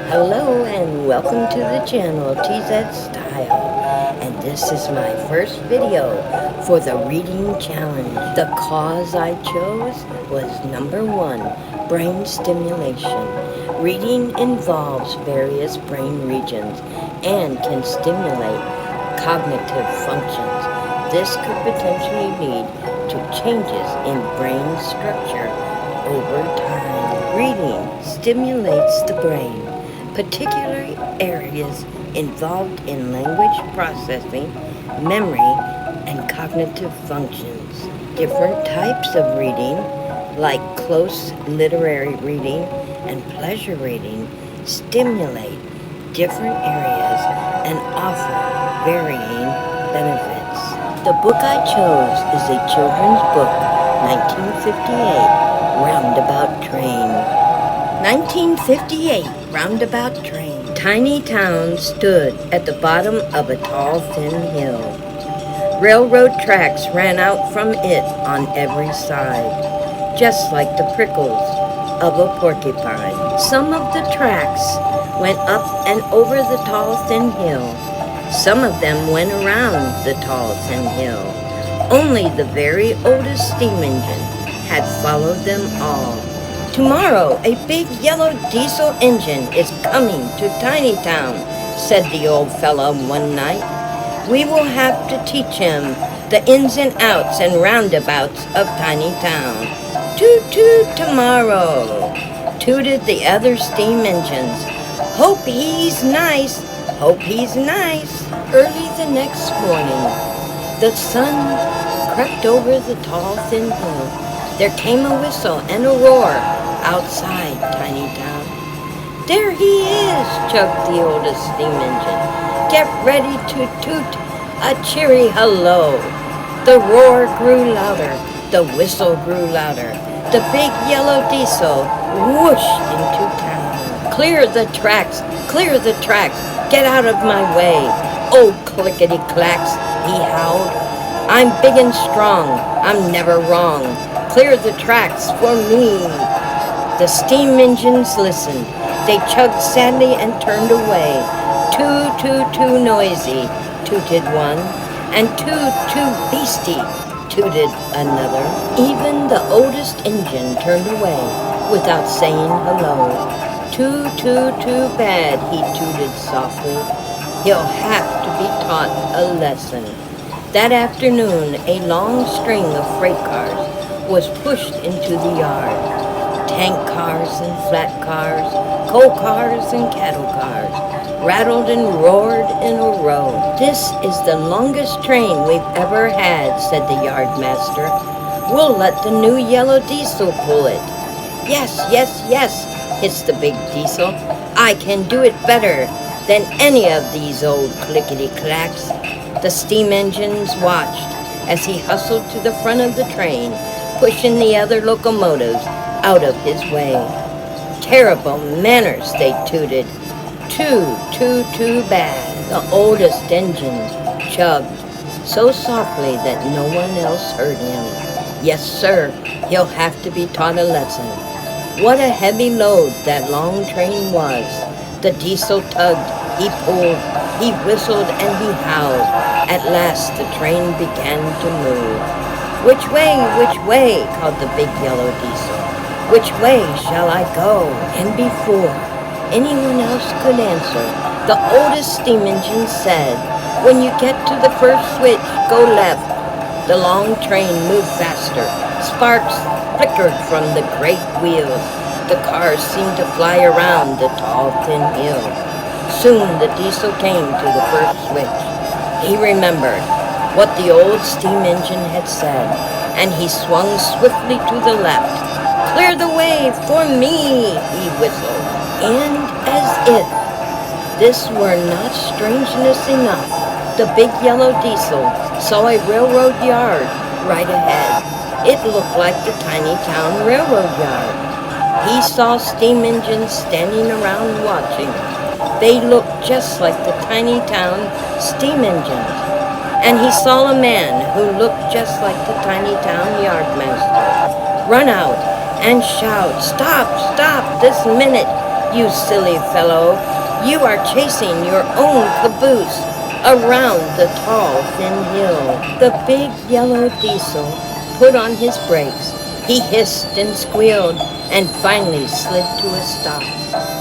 Hello and welcome to the channel TZED Style, and this is my first video for the reading challenge. The cause I chose was number 1, brain stimulation. Reading involves various brain regions and can stimulate cognitive functions. This could potentially lead to changes in brain structure over time. Reading stimulates the brain, particularly areas involved in language processing, memory, and cognitive functions. Different types of reading, like close literary reading and pleasure reading, stimulate different areas and offer varying benefits. The book I chose is a children's book, 1958, Roundabout Train. 1958, Roundabout Train. Tiny town stood at the bottom of a tall, thin hill. Railroad tracks ran out from it on every side, just like the prickles of a porcupine. Some of the tracks went up and over the tall, thin hill. Some of them went around the tall, thin hill. Only the very oldest steam engine had followed them all. Tomorrow, a big yellow diesel engine is coming to Tiny Town, said the old fellow one night. We will have to teach him the ins and outs and roundabouts of Tiny Town. Toot toot tomorrow, tooted the other steam engines. Hope he's nice, hope he's nice. Early the next morning, the sun crept over the tall, thin hill. There came a whistle and a roar outside Tiny Town. There he is, chugged the oldest steam engine. Get ready to toot a cheery hello. The roar grew louder, the whistle grew louder. The big yellow diesel whooshed into town. Clear the tracks, get out of my way. Oh, clickety-clacks, he howled. I'm big and strong, I'm never wrong. Clear the tracks for me. The steam engines listened. They chugged sadly and turned away. Too, too, too noisy, tooted one. And too beastie, tooted another. Even the oldest engine turned away without saying hello. Too bad, he tooted softly. He'll have to be taught a lesson. That afternoon, a long string of freight cars was pushed into the yard. Tank cars and flat cars, coal cars and cattle cars, rattled and roared in a row. This is the longest train we've ever had, said the yard master. We'll let the new yellow diesel pull it. Yes, hissed the big diesel. I can do it better than any of these old clickety-clacks. The steam engines watched as he hustled to the front of the train, pushing the other locomotives out of his way. Terrible manners, they tooted. Too bad. The oldest engine chugged so softly that no one else heard him. Yes, sir, he'll have to be taught a lesson. What a heavy load that long train was. The diesel tugged, he pulled, he whistled, and he howled. At last the train began to move. Which way, called the big yellow diesel. Which way shall I go? And before anyone else could answer, the oldest steam engine said, when you get to the first switch, go left. The long train moved faster. Sparks flickered from the great wheels. The cars seemed to fly around the tall, thin hill. Soon the diesel came to the first switch. He remembered what the old steam engine had said, and he swung swiftly to the left. Clear the way for me, he whistled. And as if this were not strangeness enough, the big yellow diesel saw a railroad yard right ahead. It looked like the Tiny Town railroad yard. He saw steam engines standing around watching. They looked just like the Tiny Town steam engines. And he saw a man who looked just like the Tiny Town yardmaster run out and shout, stop, this minute, You silly fellow, you are chasing your own caboose around the tall, thin hill. The big yellow diesel put on his brakes. He hissed and squealed and finally slid to a stop.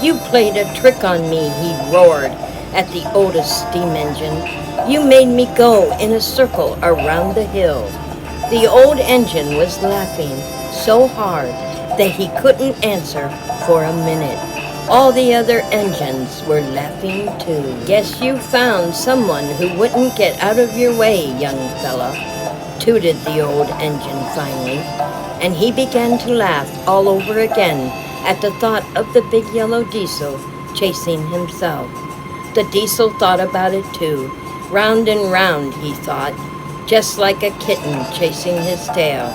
You played a trick on me, he roared at the oldest steam engine. You made me go in a circle around the hill. The old engine was laughing so hard that he couldn't answer for a minute. All the other engines were laughing too. Guess you found someone who wouldn't get out of your way, young fella, tooted the old engine finally, and he began to laugh all over again at the thought of the big yellow diesel chasing himself. The diesel thought about it too. Round and round, he thought, just like a kitten chasing his tail.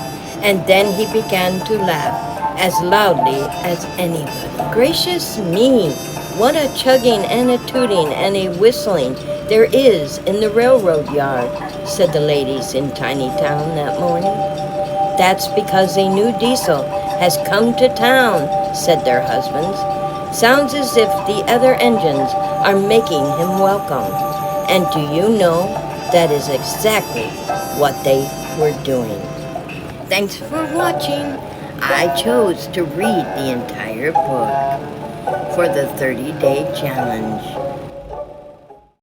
And then he began to laugh as loudly as anybody. Gracious me, what a chugging and a tooting and a whistling there is in the railroad yard, said the ladies in Tiny Town that morning. That's because a new diesel has come to town, said their husbands. Sounds as if the other engines are making him welcome. And do you know, that is exactly what they were doing. Thanks for watching. I chose to read the entire book for the 30-day challenge.